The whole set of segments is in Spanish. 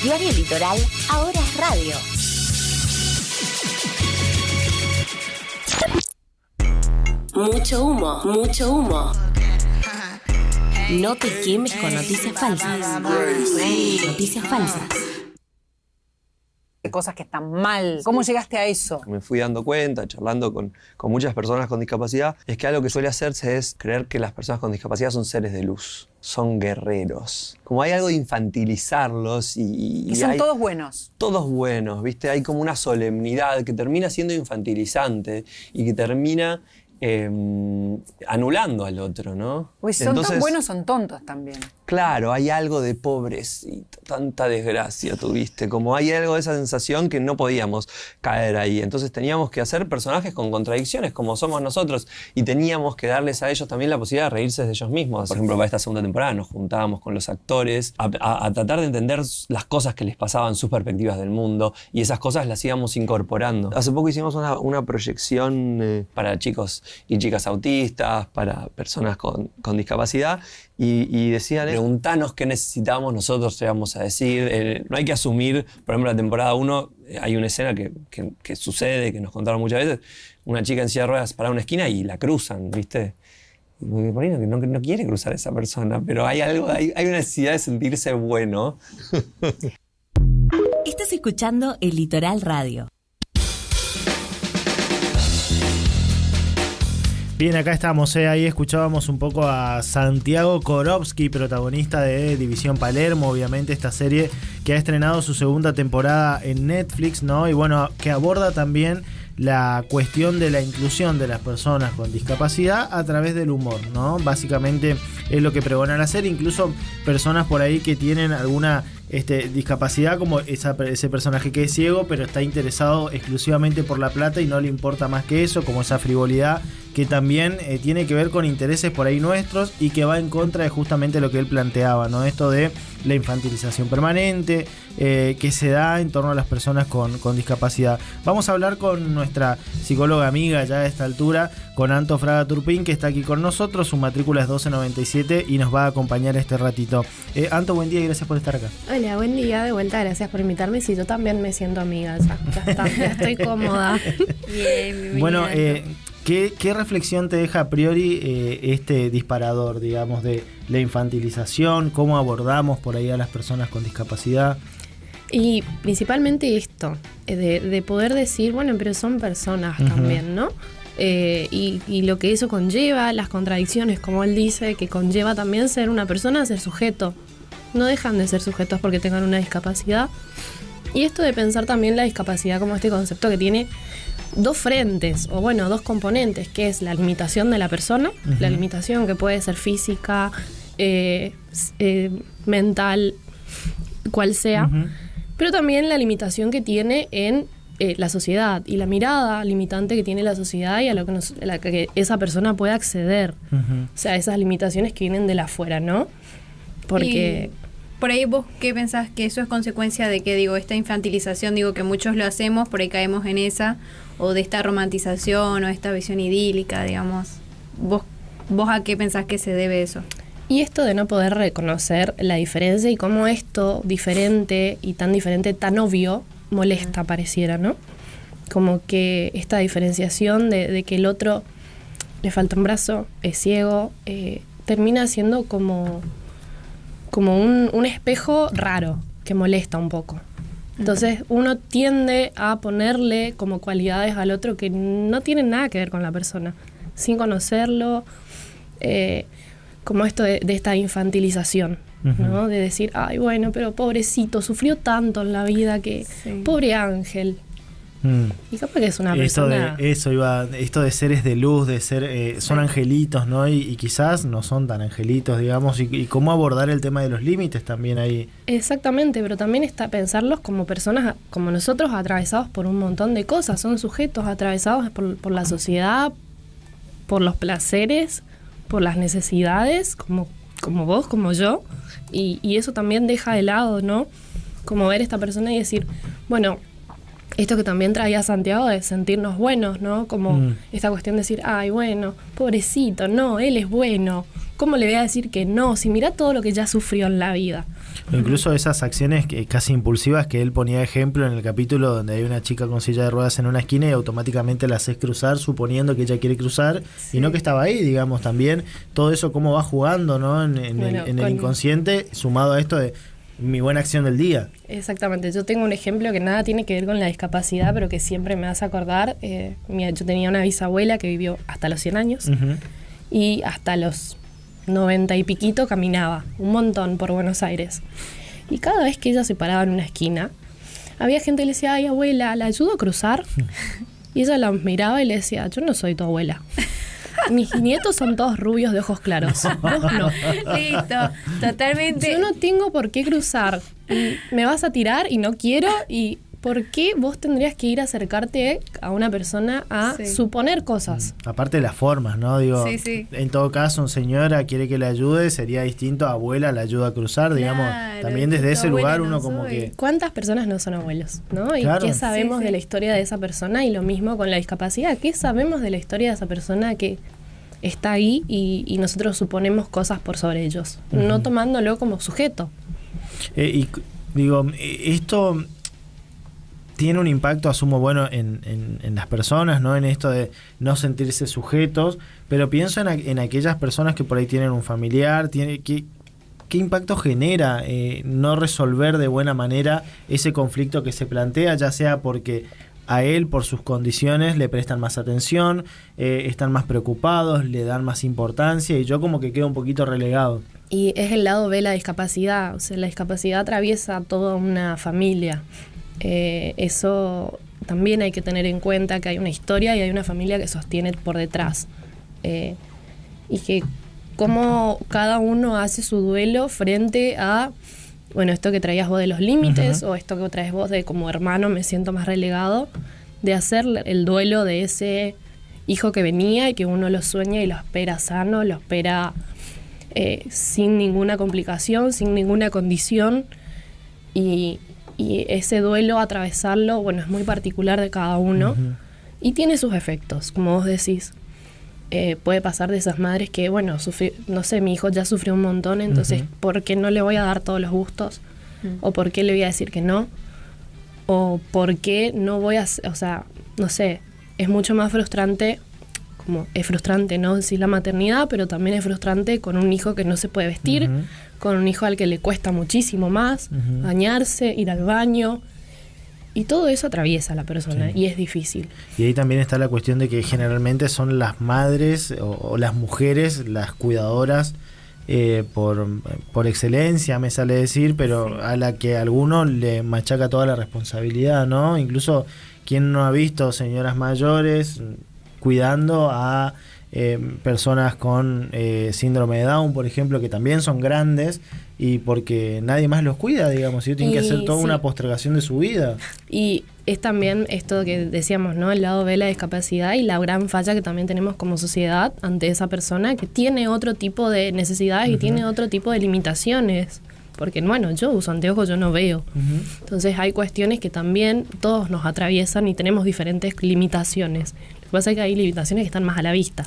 Diario Litoral, ahora es radio. Mucho humo, mucho humo. No te quemes con noticias falsas. Noticias falsas. Cosas que están mal. ¿Cómo llegaste a eso? Me fui dando cuenta, charlando con muchas personas con discapacidad, es que algo que suele hacerse es creer que las personas con discapacidad son seres de luz, son guerreros. Como hay algo de infantilizarlos y son todos buenos. Todos buenos, ¿viste? Hay como una solemnidad que termina siendo infantilizante y que termina anulando al otro, ¿no? Pues son tan buenos, son tontos también. Claro, hay algo de pobrecito, tanta desgracia tuviste, como hay algo de esa sensación que no podíamos caer ahí. Entonces teníamos que hacer personajes con contradicciones, como somos nosotros, y teníamos que darles a ellos también la posibilidad de reírse de ellos mismos. Por ejemplo, para esta segunda temporada nos juntábamos con los actores a tratar de entender las cosas que les pasaban, sus perspectivas del mundo, y esas cosas las íbamos incorporando. Hace poco hicimos una proyección para chicos y chicas autistas, para personas con discapacidad, y decían, preguntanos qué necesitamos, nosotros te vamos a decir. No hay que asumir, por ejemplo, en la temporada 1 hay una escena que sucede, que nos contaron muchas veces, una chica en silla de ruedas para una esquina y la cruzan, ¿viste? Y por ahí no quiere cruzar a esa persona, pero hay una necesidad de sentirse bueno. Estás escuchando El Litoral Radio. Bien, acá estamos, ahí escuchábamos un poco a Santiago Korowski, protagonista de División Palermo, obviamente esta serie que ha estrenado su segunda temporada en Netflix, ¿no? Y bueno, que aborda también la cuestión de la inclusión de las personas con discapacidad a través del humor, ¿no? Básicamente es lo que pregona la serie, incluso personas por ahí que tienen alguna discapacidad, como ese personaje que es ciego, pero está interesado exclusivamente por la plata y no le importa más que eso, como esa frivolidad que también tiene que ver con intereses por ahí nuestros y que va en contra de justamente lo que él planteaba, ¿no? Esto de la infantilización permanente que se da en torno a las personas con discapacidad. Vamos a hablar con nuestra psicóloga amiga ya a esta altura, con Anto Fraga Turpin, que está aquí con nosotros. Su matrícula es 1297 y nos va a acompañar este ratito. Anto, buen día y gracias por estar acá. Hola, buen día, de vuelta, gracias por invitarme. Sí, yo también me siento amiga, ya está, ya estoy cómoda. Bien, bueno, ¿qué reflexión te deja a priori este disparador, digamos, de la infantilización? ¿Cómo abordamos por ahí a las personas con discapacidad? Y principalmente esto, de poder decir, bueno, pero son personas también, ¿no? Y lo que eso conlleva, las contradicciones, como él dice, que conlleva también ser una persona, ser sujeto. No dejan de ser sujetos porque tengan una discapacidad. Y esto de pensar también la discapacidad como este concepto que tiene dos frentes, o bueno, dos componentes, que es la limitación de la persona, la limitación que puede ser física, mental, cual sea, pero también la limitación que tiene en la sociedad y la mirada limitante que tiene la sociedad y a la que esa persona puede acceder. O sea, esas limitaciones que vienen de la afuera, ¿no? Porque... Y por ahí vos, ¿qué pensás que eso es consecuencia de que, digo, esta infantilización, digo, que muchos lo hacemos, por ahí caemos en esa, o de esta romantización o esta visión idílica, digamos? ¿Vos a qué pensás que se debe eso? Y esto de no poder reconocer la diferencia y cómo esto diferente y tan diferente, tan obvio, molesta, pareciera, ¿no? Como que esta diferenciación de que el otro le falta un brazo, es ciego, termina siendo como un espejo raro que molesta un poco. Entonces uno tiende a ponerle como cualidades al otro que no tienen nada que ver con la persona, sin conocerlo, como esto de esta infantilización, ¿no? De decir, ay, bueno, pero pobrecito, sufrió tanto en la vida que pobre ángel. Y capaz que es una persona... Esto de seres de luz, de ser son angelitos, ¿no? Y quizás no son tan angelitos, digamos, y cómo abordar el tema de los límites también ahí. Exactamente, pero también está pensarlos como personas, como nosotros, atravesados por un montón de cosas. Son sujetos atravesados por la sociedad, por los placeres, por las necesidades, como vos, como yo, y eso también deja de lado, ¿no? Como ver a esta persona y decir, bueno, esto que también traía Santiago de sentirnos buenos, ¿no? Como esta cuestión de decir, ay, bueno, pobrecito, no, él es bueno, ¿cómo le voy a decir que no? Si mira todo lo que ya sufrió en la vida. O incluso esas acciones casi impulsivas que él ponía ejemplo en el capítulo donde hay una chica con silla de ruedas en una esquina y automáticamente la haces cruzar suponiendo que ella quiere cruzar y no que estaba ahí, digamos, también todo eso cómo va jugando, ¿no? en el inconsciente, sumado a esto de mi buena acción del día. Exactamente, yo tengo un ejemplo que nada tiene que ver con la discapacidad, pero que siempre me hace acordar. Yo tenía una bisabuela que vivió hasta los 100 años y hasta los 90 y piquito caminaba un montón por Buenos Aires. Y cada vez que ella se paraba en una esquina, había gente que le decía, ay abuela, ¿la ayudo a cruzar? Y ella la miraba y le decía, yo no soy tu abuela. Mis nietos son todos rubios de ojos claros. Vos no. Listo, totalmente. Yo no tengo por qué cruzar. Me vas a tirar y no quiero. ¿Y por qué vos tendrías que ir a acercarte a una persona a suponer cosas? Aparte de las formas, ¿no? Digo, Sí. en todo caso, un señora quiere que le ayude, sería distinto a abuela la ayuda a cruzar, digamos. También desde ese lugar uno como que... ¿Cuántas personas no son abuelos? ¿No? ¿Y claro. qué sabemos de la historia de esa persona? Y lo mismo con la discapacidad. ¿Qué sabemos de la historia de esa persona que está ahí y nosotros suponemos cosas por sobre ellos? No tomándolo como sujeto. Y digo, esto tiene un impacto, asumo, bueno, en las personas, ¿no? En esto de no sentirse sujetos, pero pienso en aquellas personas que por ahí tienen un familiar, ¿qué impacto genera no resolver de buena manera ese conflicto que se plantea, ya sea porque a él, por sus condiciones, le prestan más atención, están más preocupados, le dan más importancia, y yo como que quedo un poquito relegado? Y es el lado B de la discapacidad, o sea, la discapacidad atraviesa toda una familia. Eso también hay que tener en cuenta, que hay una historia y hay una familia que sostiene por detrás. Y que cómo cada uno hace su duelo frente a, bueno, esto que traías vos de los límites, o esto que traes vos de como hermano me siento más relegado, de hacer el duelo de ese hijo que venía y que uno lo sueña y lo espera sano, lo espera sin ninguna complicación, sin ninguna condición, y ese duelo, atravesarlo, bueno, es muy particular de cada uno y tiene sus efectos, como vos decís. Puede pasar de esas madres que, bueno, no sé, mi hijo ya sufrió un montón, entonces, ¿por qué no le voy a dar todos los gustos? ¿O por qué le voy a decir que no? ¿O por qué no voy a, o sea, no sé, es mucho más frustrante, como es frustrante, ¿no? Sí, la maternidad, pero también es frustrante con un hijo que no se puede vestir, con un hijo al que le cuesta muchísimo más bañarse, ir al baño, y todo eso atraviesa a la persona y es difícil. Y ahí también está la cuestión de que generalmente son las madres o las mujeres, las cuidadoras por excelencia, me sale decir, pero a la que a alguno le machaca toda la responsabilidad, ¿no? Incluso, ¿quién no ha visto señoras mayores cuidando a personas con síndrome de Down, por ejemplo, que también son grandes y porque nadie más los cuida, digamos, y ellos tienen que hacer toda una postergación de su vida? Y es también esto que decíamos, ¿no? El lado B de la discapacidad y la gran falla que también tenemos como sociedad ante esa persona que tiene otro tipo de necesidades y tiene otro tipo de limitaciones. Porque, bueno, yo uso anteojos, yo no veo. Entonces hay cuestiones que también todos nos atraviesan y tenemos diferentes limitaciones. Lo que pasa es que hay limitaciones que están más a la vista.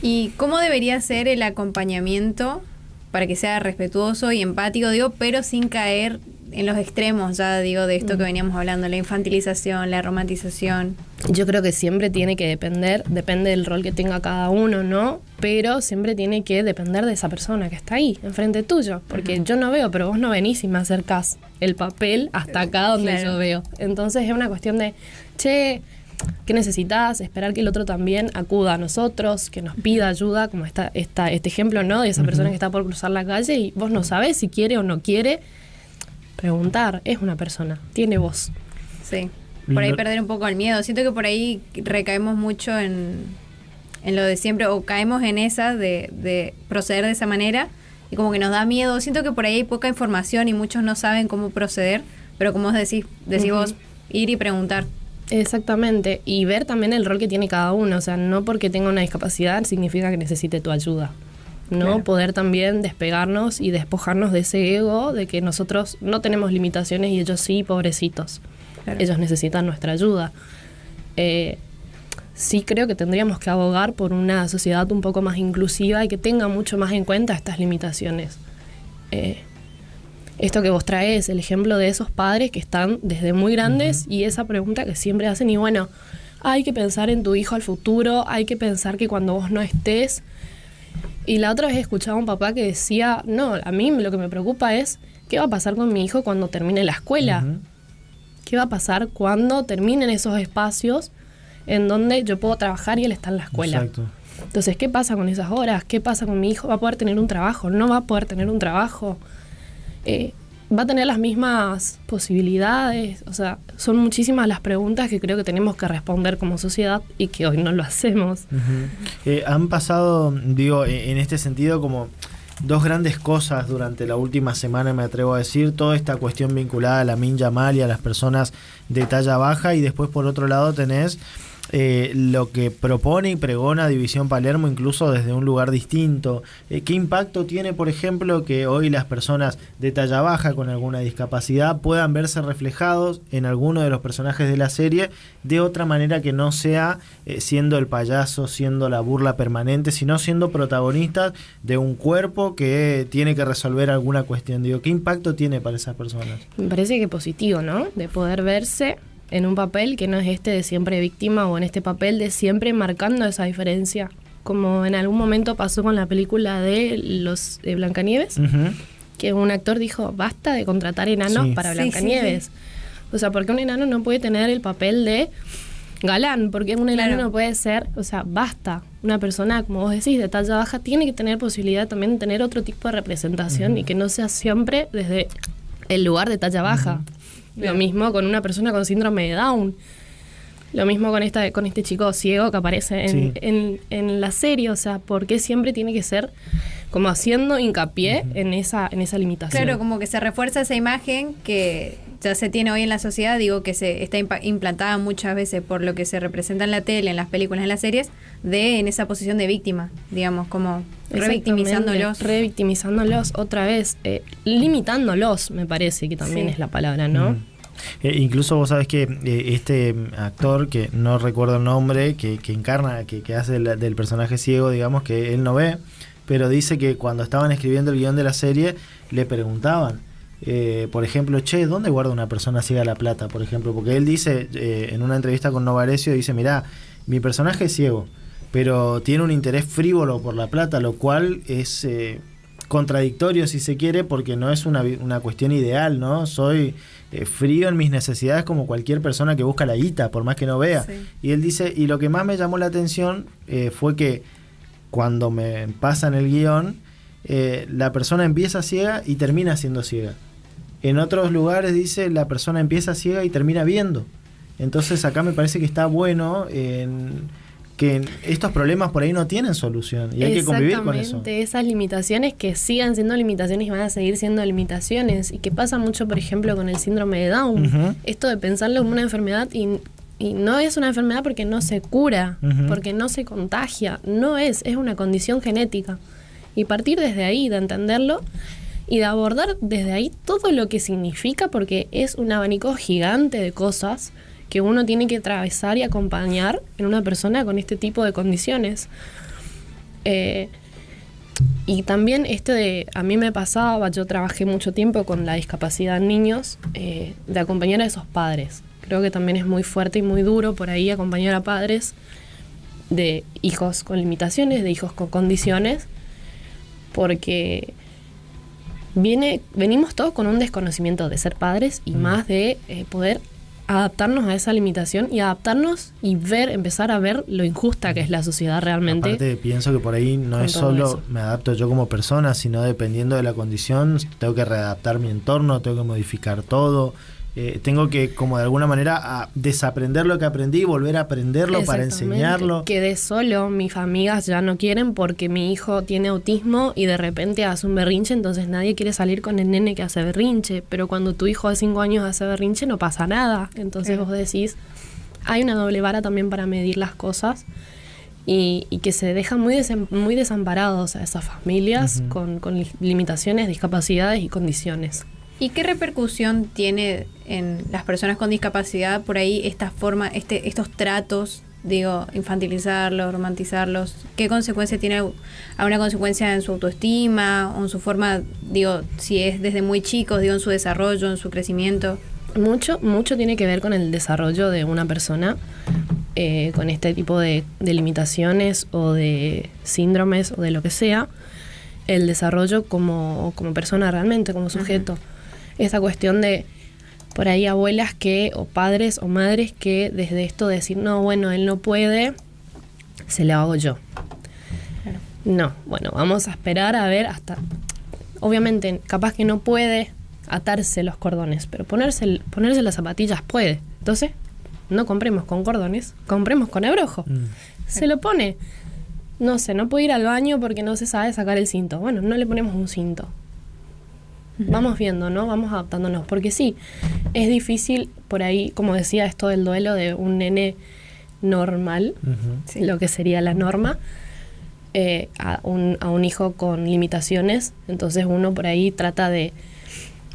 ¿Y cómo debería ser el acompañamiento para que sea respetuoso y empático, digo, pero sin caer en los extremos, ya digo, de esto que veníamos hablando, la infantilización, la romantización? Yo creo que siempre tiene que depende del rol que tenga cada uno, ¿no? Pero siempre tiene que depender de esa persona que está ahí, enfrente tuyo, porque yo no veo, pero vos no venís y me acercás el papel hasta acá donde yo veo. Entonces es una cuestión de, che, ¿qué necesitas? Esperar que el otro también acuda a nosotros, que nos pida ayuda, como este ejemplo, ¿no? De esa persona que está por cruzar la calle y vos no sabés si quiere o no quiere. Preguntar, es una persona, tiene voz. Sí, por ahí perder un poco el miedo. Siento que por ahí recaemos mucho en lo de siempre, o caemos en esa de proceder de esa manera y como que nos da miedo. Siento que por ahí hay poca información y muchos no saben cómo proceder, pero como vos decís vos, ir y preguntar. Exactamente, y ver también el rol que tiene cada uno, o sea, no porque tenga una discapacidad significa que necesite tu ayuda. ¿No? Claro. Poder también despegarnos y despojarnos de ese ego de que nosotros no tenemos limitaciones y ellos sí, pobrecitos. Claro. Ellos necesitan nuestra ayuda. sí creo que tendríamos que abogar por una sociedad un poco más inclusiva y que tenga mucho más en cuenta estas limitaciones. Esto que vos traes, el ejemplo de esos padres que están desde muy grandes y esa pregunta que siempre hacen, y bueno, hay que pensar en tu hijo al futuro, hay que pensar que cuando vos no estés. Y la otra vez escuchaba a un papá que decía, no, a mí lo que me preocupa es qué va a pasar con mi hijo cuando termine la escuela. ¿Qué va a pasar cuando terminen esos espacios en donde yo puedo trabajar y él está en la escuela? Exacto. Entonces, ¿qué pasa con esas horas? ¿Qué pasa con mi hijo? ¿Va a poder tener un trabajo? ¿No va a poder tener un trabajo? ¿Va a tener las mismas posibilidades? O sea, son muchísimas las preguntas que creo que tenemos que responder como sociedad y que hoy no lo hacemos. Han pasado, digo, en este sentido como dos grandes cosas durante la última semana, me atrevo a decir, toda esta cuestión vinculada a la Lamin Yamal y a las personas de talla baja, y después por otro lado tenés lo que propone y pregona División Palermo incluso desde un lugar distinto. ¿Qué impacto tiene, por ejemplo, que hoy las personas de talla baja con alguna discapacidad puedan verse reflejados en alguno de los personajes de la serie de otra manera que no sea siendo el payaso, siendo la burla permanente, sino siendo protagonistas de un cuerpo que tiene que resolver alguna cuestión? Digo, ¿qué impacto tiene para esas personas? Me parece que positivo, ¿no? De poder verse en un papel que no es este de siempre víctima o en este papel de siempre marcando esa diferencia, como en algún momento pasó con la película de los de Blancanieves, que un actor dijo, basta de contratar enanos para Blancanieves. Sí. O sea, porque un enano no puede tener el papel de galán, porque un enano no puede ser, o sea, basta. Una persona, como vos decís, de talla baja tiene que tener posibilidad también de tener otro tipo de representación y que no sea siempre desde el lugar de talla baja. Lo mismo con una persona con síndrome de Down. Lo mismo con este chico ciego que aparece en la serie. O sea, ¿por qué siempre tiene que ser como haciendo hincapié en esa limitación? Claro, como que se refuerza esa imagen que ya se tiene hoy en la sociedad, digo, que se está implantada muchas veces por lo que se representa en la tele, en las películas, en las series, en esa posición de víctima, digamos, como revictimizándolos otra vez, limitándolos, me parece que también es la palabra, ¿no? Incluso vos sabés que este actor, que no recuerdo el nombre, que encarna, que hace del personaje ciego, digamos, que él no ve, pero dice que cuando estaban escribiendo el guión de la serie le preguntaban, por ejemplo, ¿dónde guarda una persona ciega la plata? Por ejemplo, porque él dice, en una entrevista con Novarecio, dice, mirá, mi personaje es ciego, pero tiene un interés frívolo por la plata, lo cual es contradictorio, si se quiere, porque no es una cuestión ideal, ¿no? Soy frío en mis necesidades como cualquier persona que busca la guita, por más que no vea. Y él dice, y lo que más me llamó la atención fue que cuando me pasan el guión, la persona empieza ciega y termina siendo ciega. En otros lugares dice, la persona empieza ciega y termina viendo. Entonces acá me parece que está bueno que estos problemas por ahí no tienen solución y hay que convivir con eso. Exactamente, esas limitaciones que sigan siendo limitaciones y van a seguir siendo limitaciones, y que pasa mucho, por ejemplo, con el síndrome de Down. Esto de pensarlo como una enfermedad y no es una enfermedad porque no se cura, porque no se contagia, es una condición genética. Y partir desde ahí, de entenderlo y de abordar desde ahí todo lo que significa, porque es un abanico gigante de cosas que uno tiene que atravesar y acompañar en una persona con este tipo de condiciones. Y también a mí me pasaba, yo trabajé mucho tiempo con la discapacidad en niños, de acompañar a esos padres. Creo que también es muy fuerte y muy duro por ahí acompañar a padres de hijos con limitaciones, de hijos con condiciones, porque venimos todos con un desconocimiento de ser padres y más de poder adaptarnos a esa limitación y adaptarnos y empezar a ver lo injusta que es la sociedad realmente. Aparte, pienso que por ahí no es solo me adapto yo como persona, sino dependiendo de la condición, tengo que readaptar mi entorno, tengo que modificar todo. Tengo que, como de alguna manera, desaprender lo que aprendí y volver a aprenderlo para enseñarlo. Quedé solo, mis amigas ya no quieren porque mi hijo tiene autismo y de repente hace un berrinche, entonces nadie quiere salir con el nene que hace berrinche, pero cuando tu hijo de 5 años hace berrinche no pasa nada. Entonces vos decís, hay una doble vara también para medir las cosas y que se dejan muy desamparados a esas familias con limitaciones, discapacidades y condiciones. ¿Y qué repercusión tiene en las personas con discapacidad por ahí esta forma, estos tratos digo, infantilizarlos, romantizarlos? ¿Qué consecuencia tiene? ¿Alguna consecuencia en su autoestima o en su forma, digo, si es desde muy chicos, digo, en su desarrollo, en su crecimiento? Mucho tiene que ver con el desarrollo de una persona, con este tipo de limitaciones o de síndromes o de lo que sea, el desarrollo como persona realmente, como sujeto. Esa cuestión de, por ahí, abuelas que, o padres o madres que desde esto de decir, no, bueno, él no puede, se lo hago yo. Claro. No, bueno, vamos a esperar a ver hasta... Obviamente, capaz que no puede atarse los cordones, pero ponerse las zapatillas puede. Entonces, no compremos con cordones, compremos con abrojo. Se lo pone. No sé, no puede ir al baño porque no se sabe sacar el cinto. Bueno, no le ponemos un cinto. Vamos viendo, ¿no? Vamos adaptándonos. Porque sí, es difícil, por ahí, como decía, esto del duelo de un nene normal, lo que sería la norma, a un hijo con limitaciones. Entonces uno por ahí trata de,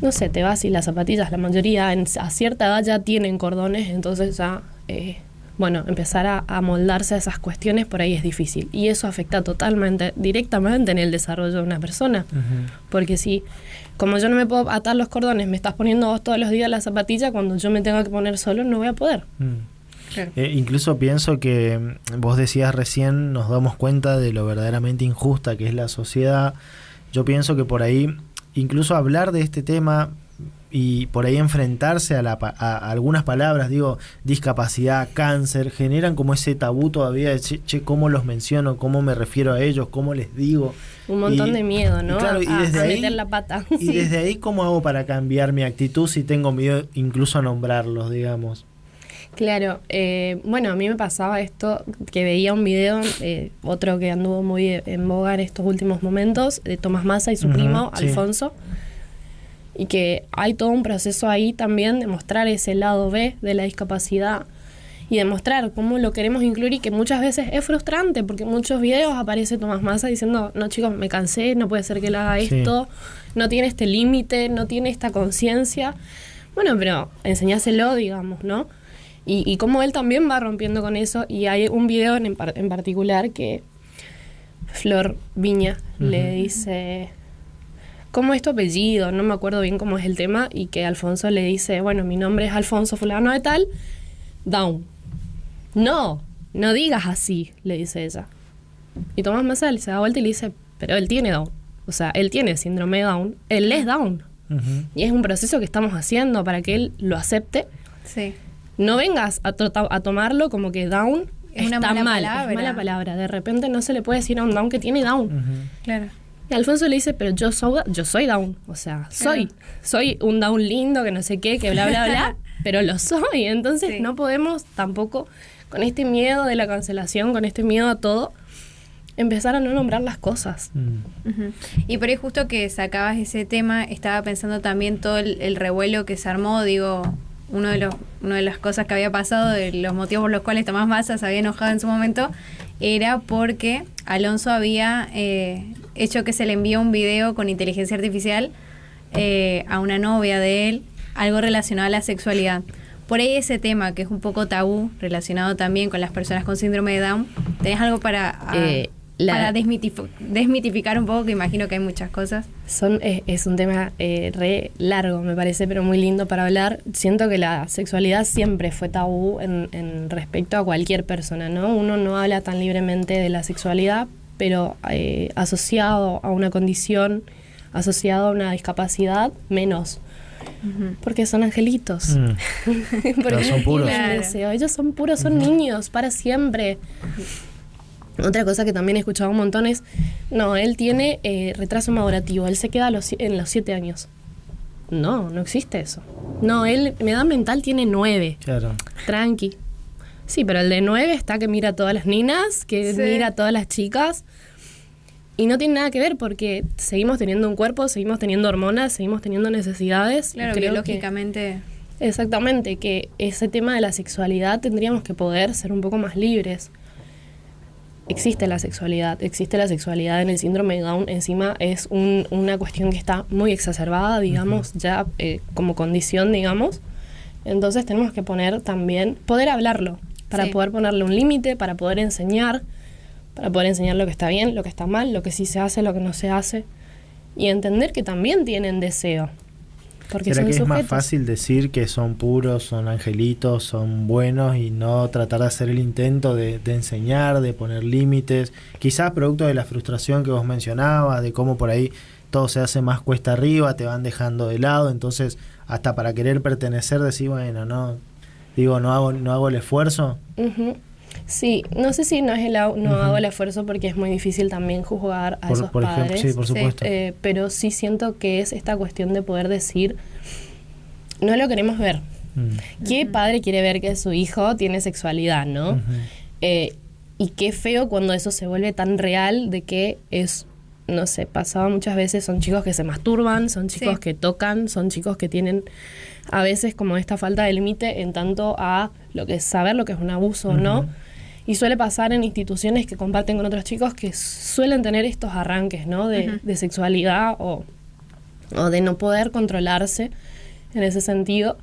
no sé, te vas y las zapatillas, la mayoría a cierta edad ya tienen cordones, entonces ya, bueno, empezar a moldarse a esas cuestiones por ahí es difícil. Y eso afecta totalmente, directamente en el desarrollo de una persona. Porque si, como yo no me puedo atar los cordones, me estás poniendo vos todos los días la zapatilla, cuando yo me tenga que poner solo no voy a poder. Claro. Incluso pienso que vos decías recién, nos damos cuenta de lo verdaderamente injusta que es la sociedad. Yo pienso que por ahí, incluso hablar de este tema y por ahí enfrentarse a algunas palabras, digo, discapacidad, cáncer, generan como ese tabú todavía de, che, ¿cómo los menciono? ¿Cómo me refiero a ellos? ¿Cómo les digo? Un montón de miedo, ¿no? Claro, a ahí, meter la pata. Y desde ahí, ¿cómo hago para cambiar mi actitud si tengo miedo incluso a nombrarlos, digamos? Claro, bueno, a mí me pasaba esto, que veía un video, otro que anduvo muy en boga en estos últimos momentos, de Tomás Massa y su primo, sí. Alfonso, y que hay todo un proceso ahí también de mostrar ese lado B de la discapacidad y de mostrar cómo lo queremos incluir, y que muchas veces es frustrante, porque en muchos videos aparece Tomás Massa diciendo, no chicos, me cansé, no puede ser que él haga esto, no tiene este límite, no tiene esta conciencia. Bueno, pero enseñáselo, digamos, ¿no? Y cómo él también va rompiendo con eso. Y hay un video en particular que Flor Viña le dice, ¿cómo es tu apellido? No me acuerdo bien cómo es el tema. Y que Alfonso le dice, bueno, mi nombre es Alfonso fulano de tal, Down. No digas así, le dice ella. Y Tomás Massa se da vuelta y le dice, pero él tiene Down. O sea, él tiene síndrome de Down, él es Down. Y es un proceso que estamos haciendo para que él lo acepte. Sí. No vengas a tomarlo como que Down es está una mala mal, palabra. es mala palabra. De repente no se le puede decir a un Down que tiene Down. Claro. Y Alfonso le dice, pero yo soy Down. O sea, soy un Down lindo, que no sé qué, que bla, bla, bla, pero lo soy. Entonces no podemos tampoco, con este miedo de la cancelación, con este miedo a todo, empezar a no nombrar las cosas. Y por ahí, justo que sacabas ese tema, estaba pensando también todo el revuelo que se armó, digo, una de las cosas que había pasado, de los motivos por los cuales Tomás Massa se había enojado en su momento, era porque Alonso había hecho que se le envió un video con inteligencia artificial a una novia de él, algo relacionado a la sexualidad. Por ahí ese tema, que es un poco tabú, relacionado también con las personas con síndrome de Down, ¿tenés algo para desmitificar un poco, que imagino que hay muchas cosas? Es un tema re largo, me parece, pero muy lindo para hablar. Siento que la sexualidad siempre fue tabú en respecto a cualquier persona, ¿no? Uno no habla tan libremente de la sexualidad, pero asociado a una condición, asociado a una discapacidad, menos. Porque son angelitos. Porque son puros. Deseo. Ellos son puros, son niños para siempre. Otra cosa que también he escuchado un montón es, no, él tiene retraso madurativo, él se queda en los 7 años. No existe eso. No, él, mi edad mental tiene 9. Claro. Tranqui. Sí, pero el de 9 está que mira a todas las niñas, que mira a todas las chicas. Y no tiene nada que ver, porque seguimos teniendo un cuerpo, seguimos teniendo hormonas, seguimos teniendo necesidades. Claro, biológicamente. Exactamente, que ese tema de la sexualidad tendríamos que poder ser un poco más libres. Existe la sexualidad en el síndrome de Down. Encima es una cuestión que está muy exacerbada, digamos, ya como condición, digamos. Entonces tenemos que poder hablarlo. para poder ponerle un límite, para poder enseñar lo que está bien, lo que está mal, lo que sí se hace, lo que no se hace, y entender que también tienen deseo. Porque ¿Será son que es sujetos. más fácil decir que son puros, son angelitos, son buenos y no tratar de hacer el intento de enseñar, de poner límites? Quizás producto de la frustración que vos mencionabas, de cómo por ahí todo se hace más cuesta arriba, te van dejando de lado, entonces hasta para querer pertenecer decís, bueno, no hago el esfuerzo. Uh-huh. Sí, no sé si no hago el esfuerzo porque es muy difícil también juzgar a esos por ejemplo, padres. sí, por supuesto. Pero sí siento que es esta cuestión de poder decir, no lo queremos ver. ¿Qué padre quiere ver que su hijo tiene sexualidad, no? Y qué feo cuando eso se vuelve tan real de que es, no sé, pasaba muchas veces, son chicos que se masturban, son chicos que tocan, son chicos que tienen a veces como esta falta de límite en tanto a saber lo que es un abuso o no. Y suele pasar en instituciones que comparten con otros chicos que suelen tener estos arranques, ¿no? De sexualidad o de no poder controlarse en ese sentido.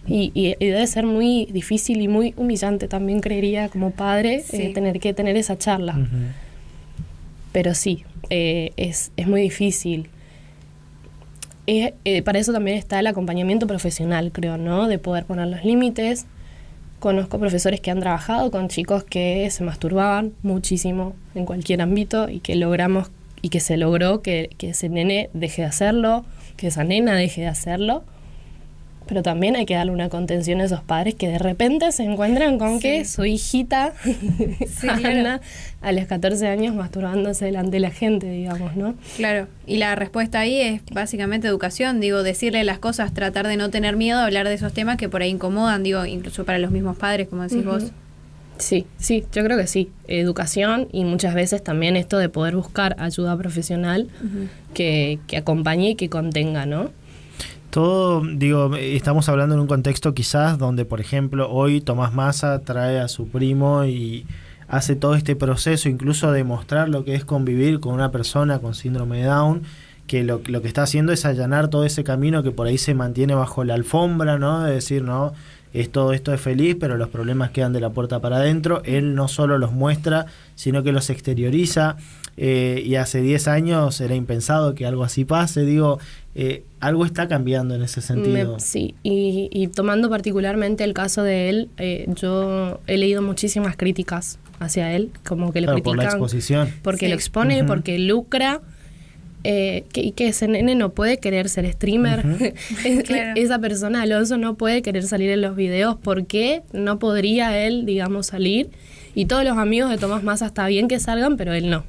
Y debe ser muy difícil y muy humillante también, creería, como padre, tener que tener esa charla. Pero sí, es muy difícil. Para eso también está el acompañamiento profesional, creo, ¿no? De poder poner los límites. Conozco profesores que han trabajado con chicos que se masturbaban muchísimo en cualquier ámbito y que logramos y que se logró que ese nene deje de hacerlo, que esa nena deje de hacerlo. Pero también hay que darle una contención a esos padres que de repente se encuentran con que su hijita anda a los 14 años masturbándose delante de la gente, digamos, ¿no? Claro, y la respuesta ahí es básicamente educación, digo, decirle las cosas, tratar de no tener miedo a hablar de esos temas que por ahí incomodan, digo, incluso para los mismos padres, como decís vos. Sí, yo creo que sí. Educación y muchas veces también esto de poder buscar ayuda profesional que acompañe y que contenga, ¿no? Todo, estamos hablando en un contexto quizás donde, por ejemplo, hoy Tomás Massa trae a su primo y hace todo este proceso, incluso de mostrar lo que es convivir con una persona con síndrome de Down, que lo que está haciendo es allanar todo ese camino que por ahí se mantiene bajo la alfombra, ¿no? De decir, no, esto es feliz, pero los problemas quedan de la puerta para adentro. Él no solo los muestra, sino que los exterioriza. Y hace 10 años era impensado que algo así pase. Algo está cambiando en ese sentido. Sí, y tomando particularmente el caso de él, yo he leído muchísimas críticas hacia él, como que lo critican. Por la exposición. Porque lo expone, porque lucra. Que ese nene no puede querer ser streamer. Claro. Esa persona, Alonso, no puede querer salir en los videos. ¿Por qué no podría él, digamos, salir? Y todos los amigos de Tomás Massa está bien que salgan, pero él no.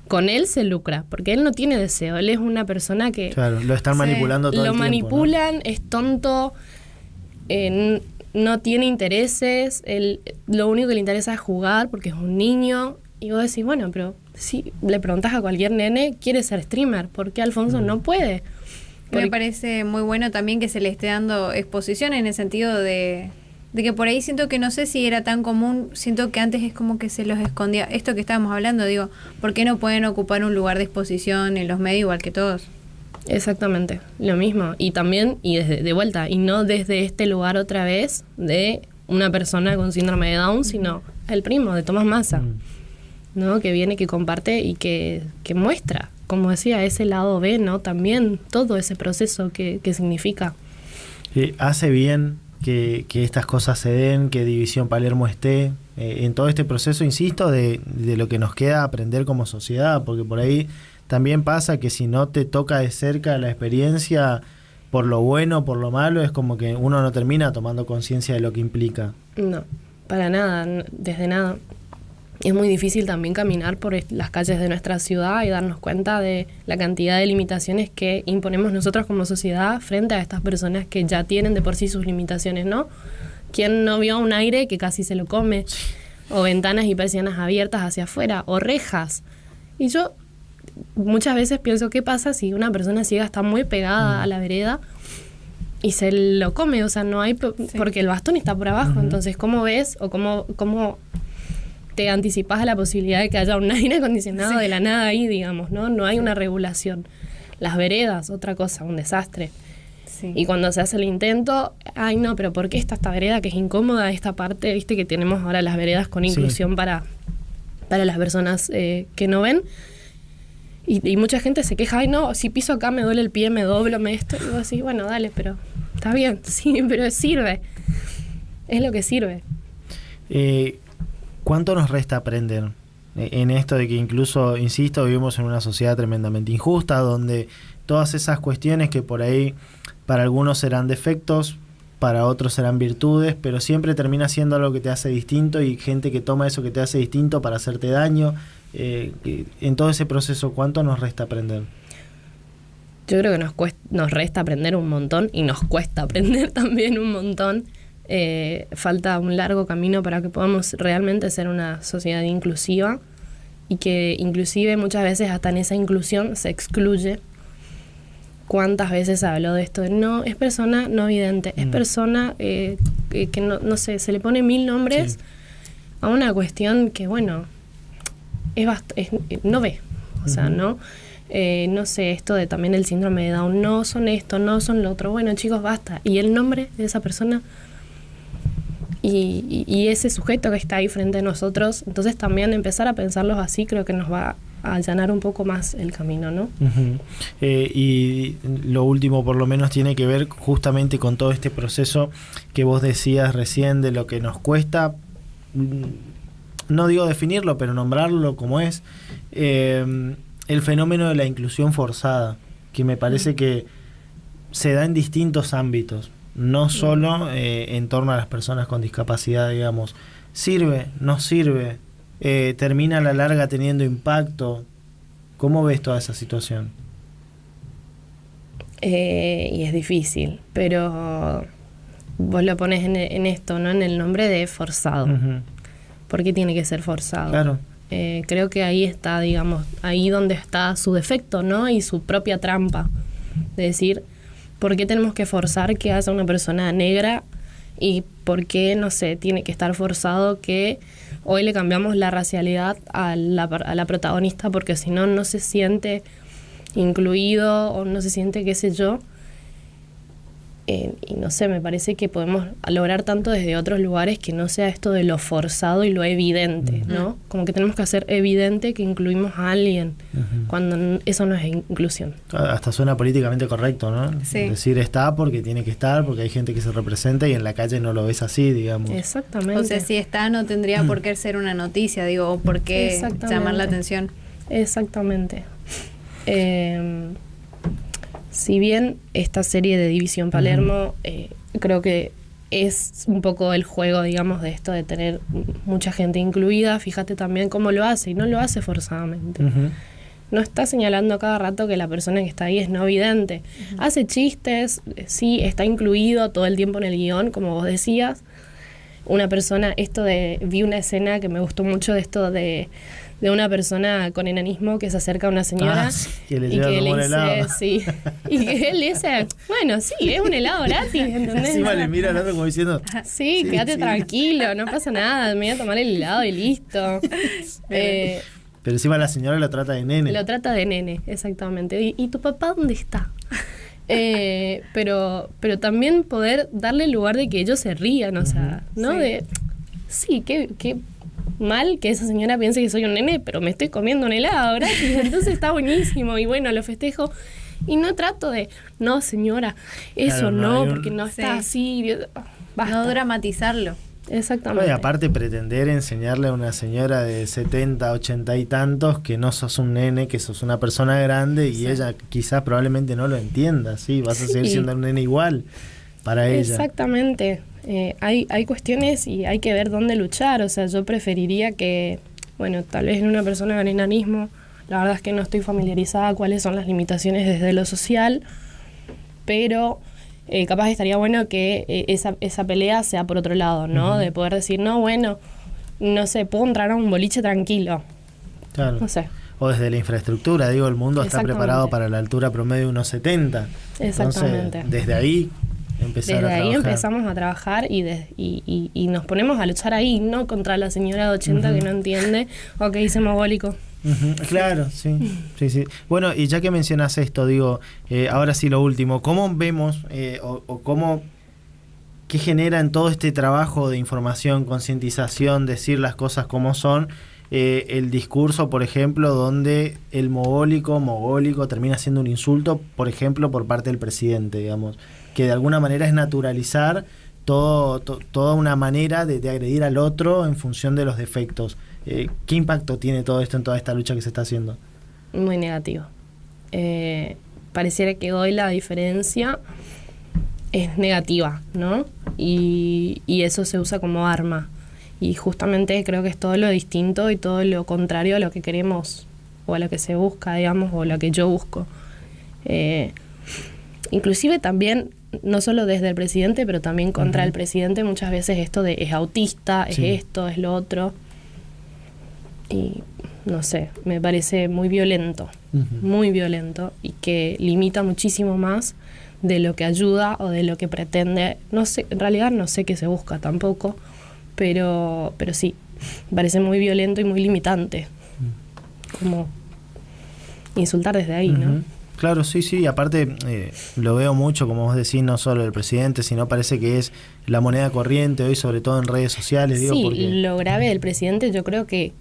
Con él se lucra, porque él no tiene deseo. Él es una persona que... Claro, lo están manipulando todo el tiempo. Lo manipulan, ¿no? Es tonto, no tiene intereses. Lo único que le interesa es jugar, porque es un niño. Y vos decís, bueno, pero si le preguntas a cualquier nene, quiere ser streamer. ¿Por qué Alfonso no puede? Me parece muy bueno también que se le esté dando exposición en el sentido de que por ahí siento que no sé si era tan común, siento que antes es como que se los escondía. Esto que estábamos hablando, digo, ¿por qué no pueden ocupar un lugar de exposición en los medios igual que todos? Exactamente, lo mismo. Y también, y desde de vuelta, y no desde este lugar otra vez de una persona con síndrome de Down, sino el primo de Tomás Massa, ¿no? Que viene, que comparte y que muestra, como decía, ese lado B, ¿no? También todo ese proceso que significa. Hace bien que estas cosas se den, que División Palermo esté en todo este proceso, insisto, de lo que nos queda aprender como sociedad, porque por ahí también pasa que si no te toca de cerca la experiencia, por lo bueno, por lo malo, es como que uno no termina tomando conciencia de lo que implica. No, para nada, desde nada. Es muy difícil también caminar por las calles de nuestra ciudad y darnos cuenta de la cantidad de limitaciones que imponemos nosotros como sociedad frente a estas personas que ya tienen de por sí sus limitaciones, ¿no? ¿Quién no vio un aire que casi se lo come? O ventanas y persianas abiertas hacia afuera, o rejas. Y yo muchas veces pienso, ¿qué pasa si una persona ciega está muy pegada a la vereda y se lo come? O sea, no hay... Porque el bastón está por abajo, entonces, ¿cómo ves o cómo te anticipas a la posibilidad de que haya un aire acondicionado de la nada ahí, digamos, ¿no? No hay una regulación. Las veredas, otra cosa, un desastre. Sí. Y cuando se hace el intento, ay no, pero ¿por qué está esta vereda que es incómoda? Esta parte, viste que tenemos ahora las veredas con inclusión para las personas que no ven. Y mucha gente se queja, ay no, si piso acá me duele el pie, me doblo, me esto. Y vos decís, bueno, dale, pero está bien, sí, pero sirve. Es lo que sirve. ¿Cuánto nos resta aprender en esto de que incluso, insisto, vivimos en una sociedad tremendamente injusta, donde todas esas cuestiones que por ahí para algunos serán defectos, para otros serán virtudes, pero siempre termina siendo algo que te hace distinto y gente que toma eso que te hace distinto para hacerte daño? En todo ese proceso, ¿cuánto nos resta aprender? Yo creo que nos resta aprender un montón y nos cuesta aprender también un montón. Falta un largo camino para que podamos realmente ser una sociedad inclusiva y que inclusive muchas veces hasta en esa inclusión se excluye. ¿Cuántas veces se habló de esto? No, es persona no vidente, es persona que no sé, se le pone 1000 nombres a una cuestión que, bueno, no ve, o sea, ¿no? No sé, esto de también el síndrome de Down, no son esto, no son lo otro, bueno chicos, basta. Y el nombre de esa persona y ese sujeto que está ahí frente a nosotros, entonces también empezar a pensarlos así creo que nos va a allanar un poco más el camino, ¿no? Y lo último por lo menos tiene que ver justamente con todo este proceso que vos decías recién de lo que nos cuesta, no digo definirlo, pero nombrarlo como es, el fenómeno de la inclusión forzada, que me parece que se da en distintos ámbitos, no solo en torno a las personas con discapacidad, digamos. ¿Sirve? ¿No sirve? ¿Termina a la larga teniendo impacto? ¿Cómo ves toda esa situación? Y es difícil, pero vos lo pones en esto, ¿no? En el nombre de forzado. ¿Por qué tiene que ser forzado? Claro. Creo que ahí está, digamos, ahí donde está su defecto, ¿no? Y su propia trampa. De decir, ¿por qué tenemos que forzar que haya una persona negra? Y por qué, no sé, tiene que estar forzado que hoy le cambiamos la racialidad a la protagonista porque si no, no se siente incluido o no se siente qué sé yo. Y no sé, me parece que podemos lograr tanto desde otros lugares que no sea esto de lo forzado y lo evidente, ¿no? Como que tenemos que hacer evidente que incluimos a alguien cuando eso no es inclusión. Hasta suena políticamente correcto, ¿no? Sí. Decir está porque tiene que estar, porque hay gente que se representa y en la calle no lo ves así, digamos. Exactamente. O sea, si está no tendría por qué ser una noticia, digo, o por qué llamar la atención. Exactamente. Si bien esta serie de División Palermo creo que es un poco el juego, digamos, de esto de tener mucha gente incluida, fíjate también cómo lo hace, y no lo hace forzadamente. No está señalando cada rato que la persona que está ahí es no vidente. Hace chistes, sí, está incluido todo el tiempo en el guión, como vos decías. Una persona, vi una escena que me gustó mucho de esto de una persona con enanismo que se acerca a una señora que le y que le dice, helado. sí, y que él le dice, bueno, sí, es un helado gratis, ¿entendés? Encima le mira al otro como diciendo, sí, quédate tranquilo, no pasa nada, me voy a tomar el helado y listo. pero encima la señora lo trata de nene. Lo trata de nene, exactamente. ¿Y tu papá dónde está? Pero también poder darle el lugar de que ellos se rían, o sea, ¿no? Sí. Qué mal que esa señora piense que soy un nene, pero me estoy comiendo un helado gratis, entonces está buenísimo, y bueno, lo festejo. Y no trato de, no señora, eso claro, porque no está así. Basta. No dramatizarlo. Exactamente. Y aparte pretender enseñarle a una señora de 70, 80 y tantos que no sos un nene, que sos una persona grande y ella quizás probablemente no lo entienda, ¿sí? Vas a seguir siendo un nene igual para ella. Exactamente. Hay cuestiones y hay que ver dónde luchar, o sea, yo preferiría que, bueno, tal vez en una persona con enanismo, la verdad es que no estoy familiarizada cuáles son las limitaciones desde lo social, pero capaz estaría bueno que esa pelea sea por otro lado, ¿no? De poder decir, no, bueno, no sé, puedo entrar a un boliche tranquilo. Claro. No sé. O desde la infraestructura, digo, el mundo está preparado para la altura promedio de 1,70. Exactamente. Entonces, desde ahí empezamos a trabajar y nos ponemos a luchar ahí, no contra la señora de 80 que no entiende o que dice mogólico. Claro, sí. Bueno, y ya que mencionas esto, digo, ahora sí lo último, ¿cómo vemos qué genera en todo este trabajo de información, concientización, decir las cosas como son, el discurso, por ejemplo, donde el mogólico termina siendo un insulto, por ejemplo, por parte del presidente, digamos, que de alguna manera es naturalizar toda una manera de agredir al otro en función de los defectos. ¿Qué impacto tiene todo esto en toda esta lucha que se está haciendo? Muy negativo. Pareciera que hoy la diferencia es negativa, ¿no? Y eso se usa como arma. Y justamente creo que es todo lo distinto y todo lo contrario a lo que queremos, o a lo que se busca, digamos, o a lo que yo busco. Inclusive también, no solo desde el presidente, pero también contra el presidente, muchas veces esto de es autista, es esto, es lo otro. Y no sé, me parece muy violento, y que limita muchísimo más de lo que ayuda o de lo que pretende. No sé, en realidad no sé qué se busca tampoco, pero sí, me parece muy violento y muy limitante. Como insultar desde ahí, ¿no? Claro, sí, aparte lo veo mucho, como vos decís, no solo el presidente, sino parece que es la moneda corriente hoy, sobre todo en redes sociales. Sí, porque lo grave del presidente yo creo que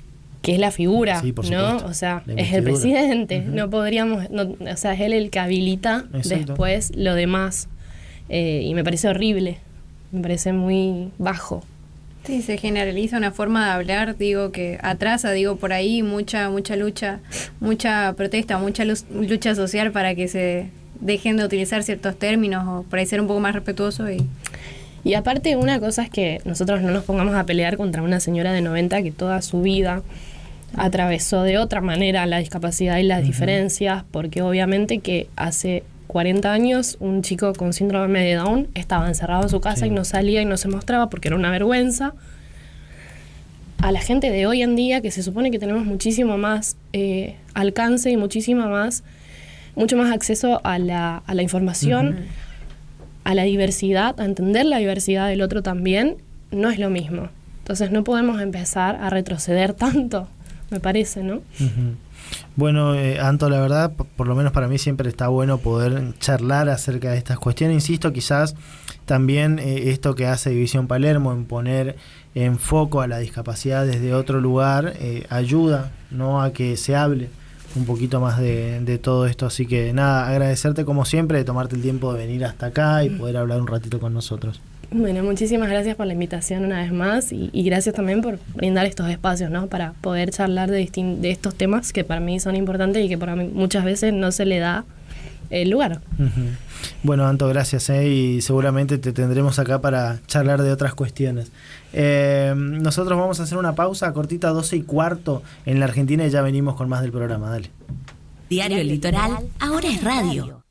es la figura, sí, por ¿no? supuesto. O sea, es el presidente, no podríamos, o sea, es él el que habilita después lo demás, y me parece horrible, me parece muy bajo. Sí, se generaliza una forma de hablar, digo, que atrasa, digo, por ahí mucha lucha, mucha protesta, mucha lucha social para que se dejen de utilizar ciertos términos o por ahí ser un poco más respetuoso. Y aparte, una cosa es que nosotros no nos pongamos a pelear contra una señora de 90 que toda su vida atravesó de otra manera la discapacidad y las diferencias, porque obviamente que hace 40 años un chico con síndrome de Down estaba encerrado en su casa y no salía y no se mostraba porque era una vergüenza. A la gente de hoy en día, que se supone que tenemos muchísimo más alcance y mucho más acceso a la información, a la diversidad, a entender la diversidad del otro también, no es lo mismo. Entonces no podemos empezar a retroceder tanto, me parece, ¿no? Bueno, Anto, la verdad, por lo menos para mí siempre está bueno poder charlar acerca de estas cuestiones. Insisto, quizás también esto que hace División Palermo en poner en foco a la discapacidad desde otro lugar ayuda, ¿no?, a que se hable un poquito más de todo esto. Así que nada, agradecerte como siempre de tomarte el tiempo de venir hasta acá y poder hablar un ratito con nosotros. Bueno, muchísimas gracias por la invitación una vez más y gracias también por brindar estos espacios, ¿no?, para poder charlar de estos temas que para mí son importantes y que para mí muchas veces no se le da el lugar. Bueno, Anto, gracias, y seguramente te tendremos acá para charlar de otras cuestiones. Nosotros vamos a hacer una pausa cortita, 12:15 en la Argentina, y ya venimos con más del programa. Dale. Diario El Litoral, ahora es radio.